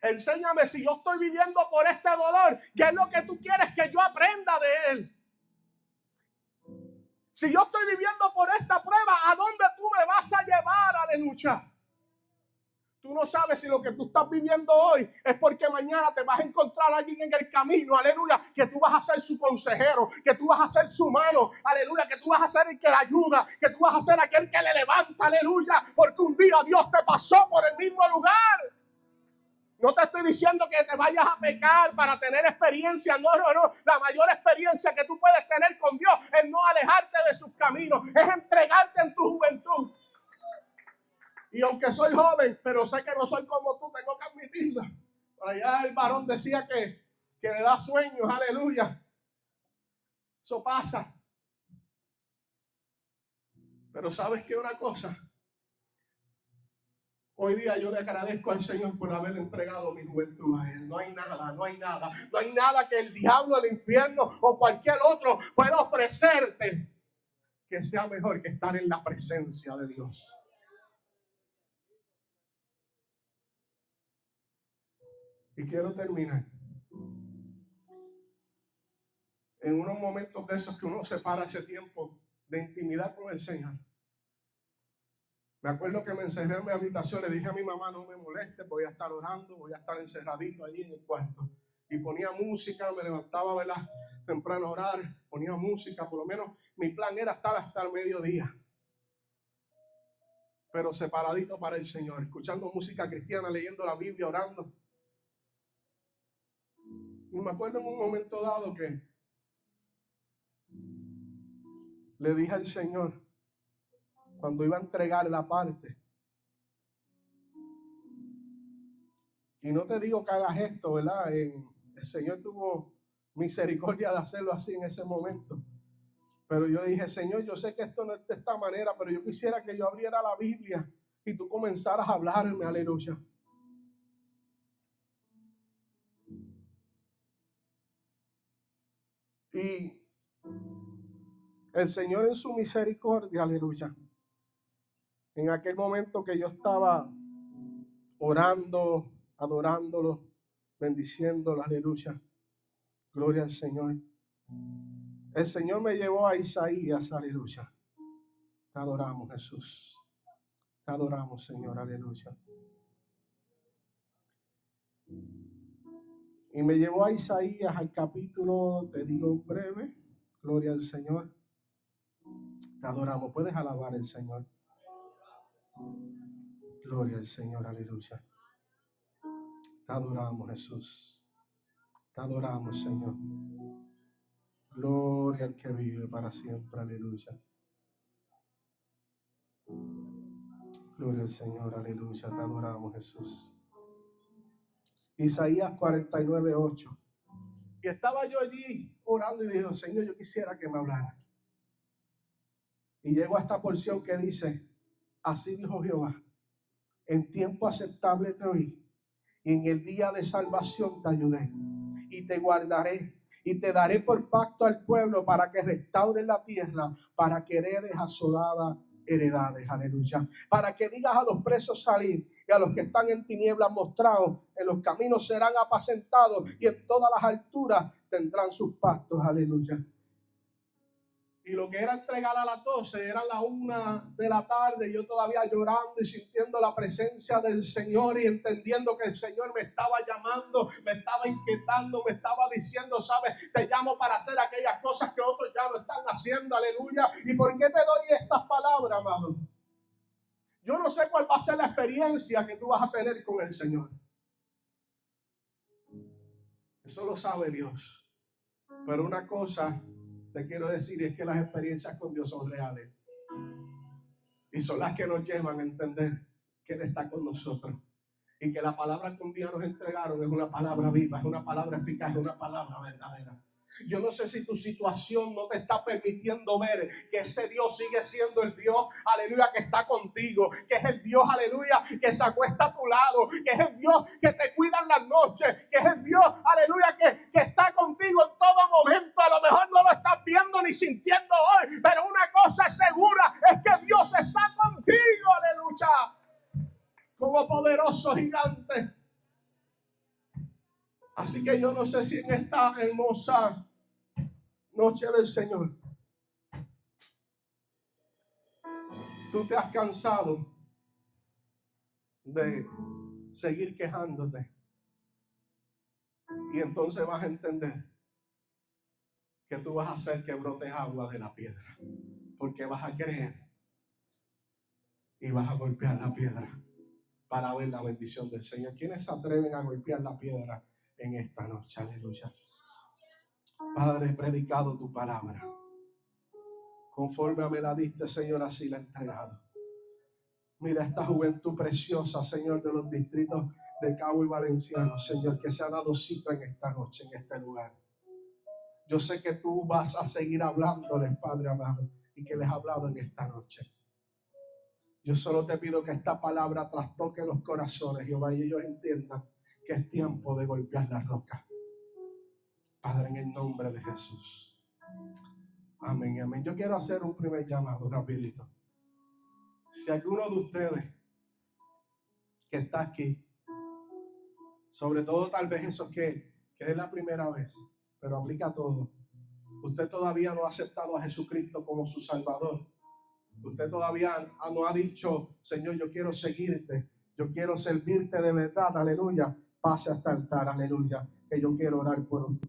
Enséñame si yo estoy viviendo por este dolor, ¿qué es lo que tú quieres que yo aprenda de él? Si yo estoy viviendo por esta prueba, ¿a dónde tú me vas a llevar? Aleluya. Tú no sabes si lo que tú estás viviendo hoy es porque mañana te vas a encontrar a alguien en el camino, aleluya, que tú vas a ser su consejero, que tú vas a ser su mano, aleluya, que tú vas a ser el que le ayuda, que tú vas a ser aquel que le levanta, aleluya, porque un día Dios te pasó por el mismo lugar. No te estoy diciendo que te vayas a pecar para tener experiencia. No. La mayor experiencia que tú puedes tener con Dios es no alejarte de sus caminos. Es entregarte en tu juventud. Y aunque soy joven, pero sé que no soy como tú, tengo que admitirlo. Por allá el varón decía que le da sueños. Aleluya. Eso pasa. Pero ¿sabes qué? Una cosa. Hoy día yo le agradezco al Señor por haberle entregado mi juventud a Él. No hay nada que el diablo, el infierno o cualquier otro pueda ofrecerte que sea mejor que estar en la presencia de Dios. Y quiero terminar. En unos momentos de esos que uno se para ese tiempo de intimidad con el Señor. Me acuerdo que me encerré en mi habitación, le dije a mi mamá, no me moleste, voy a estar orando, voy a estar encerradito allí en el cuarto. Y ponía música, me levantaba, ¿verdad?, temprano a orar, ponía música, por lo menos mi plan era estar hasta el mediodía. Pero separadito para el Señor, escuchando música cristiana, leyendo la Biblia, orando. Y me acuerdo en un momento dado que le dije al Señor, cuando iba a entregar la parte, y no te digo que hagas esto, ¿verdad? El Señor tuvo misericordia de hacerlo así en ese momento. Pero yo dije, Señor, yo sé que esto no es de esta manera, pero yo quisiera que yo abriera la Biblia y tú comenzaras a hablarme, aleluya. Y el Señor en su misericordia, aleluya, en aquel momento que yo estaba orando, adorándolo, bendiciéndolo, aleluya, gloria al Señor. El Señor me llevó a Isaías, aleluya. Te adoramos, Jesús. Te adoramos, Señor, aleluya. Y me llevó a Isaías al capítulo, te digo breve, gloria al Señor. Te adoramos. Puedes alabar al Señor. Gloria al Señor, aleluya. Te adoramos, Jesús. Te adoramos, Señor. Gloria al que vive para siempre, aleluya. Gloria al Señor, aleluya. Te adoramos, Jesús. Isaías 49:8. Y estaba yo allí orando y dije, Señor, yo quisiera que me hablara. Y llego a esta porción que dice, así dijo Jehová, en tiempo aceptable te oí, y en el día de salvación te ayudé, y te guardaré, y te daré por pacto al pueblo para que restaures la tierra, para que heredes asoladas heredades, aleluya. Para que digas a los presos salir, y a los que están en tinieblas mostrados, en los caminos serán apacentados, y en todas las alturas tendrán sus pastos, aleluya. Y lo que era entregar a las 12, era la 1 de la tarde, yo todavía llorando y sintiendo la presencia del Señor y entendiendo que el Señor me estaba llamando, me estaba inquietando, me estaba diciendo, sabes, te llamo para hacer aquellas cosas que otros ya no están haciendo, aleluya. ¿Y por qué te doy estas palabras, amado? Yo no sé cuál va a ser la experiencia que tú vas a tener con el Señor. Eso lo sabe Dios. Pero una cosa te quiero decir es que las experiencias con Dios son reales. Y son las que nos llevan a entender que Él está con nosotros. Y que la palabra que un día nos entregaron es una palabra viva, es una palabra eficaz, es una palabra verdadera. Yo no sé si tu situación no te está permitiendo ver que ese Dios sigue siendo el Dios, aleluya, que está contigo, que es el Dios, aleluya, que se acuesta a tu lado, que es el Dios que te cuida en las noches, que es el Dios, aleluya, que está contigo en todo momento. A lo mejor no lo estás viendo ni sintiendo hoy, pero una cosa segura es que Dios está contigo, aleluya, como poderoso gigante. Así que yo no sé si en esta hermosa noche del Señor tú te has cansado de seguir quejándote, y entonces vas a entender que tú vas a hacer que brote agua de la piedra, porque vas a creer y vas a golpear la piedra para ver la bendición del Señor. ¿Quiénes se atreven a golpear la piedra en esta noche? Aleluya. Padre, he predicado tu palabra. Conforme me la diste, Señor, así la he entregado. Mira esta juventud preciosa, Señor, de los distritos de Cabo y Valenciano, Señor, que se ha dado cita en esta noche, en este lugar. Yo sé que tú vas a seguir hablándoles, Padre amado, y que les has hablado en esta noche. Yo solo te pido que esta palabra trastoque los corazones, Jehová, y ellos entiendan que es tiempo de golpear la roca. Padre, en el nombre de Jesús. Amén, amén. Yo quiero hacer un primer llamado rapidito. Si alguno de ustedes que está aquí, sobre todo tal vez esos que es la primera vez, pero aplica a todo, usted todavía no ha aceptado a Jesucristo como su Salvador, usted todavía no ha dicho, Señor, yo quiero seguirte, yo quiero servirte de verdad, aleluya, pase hasta el altar, aleluya, que yo quiero orar por usted.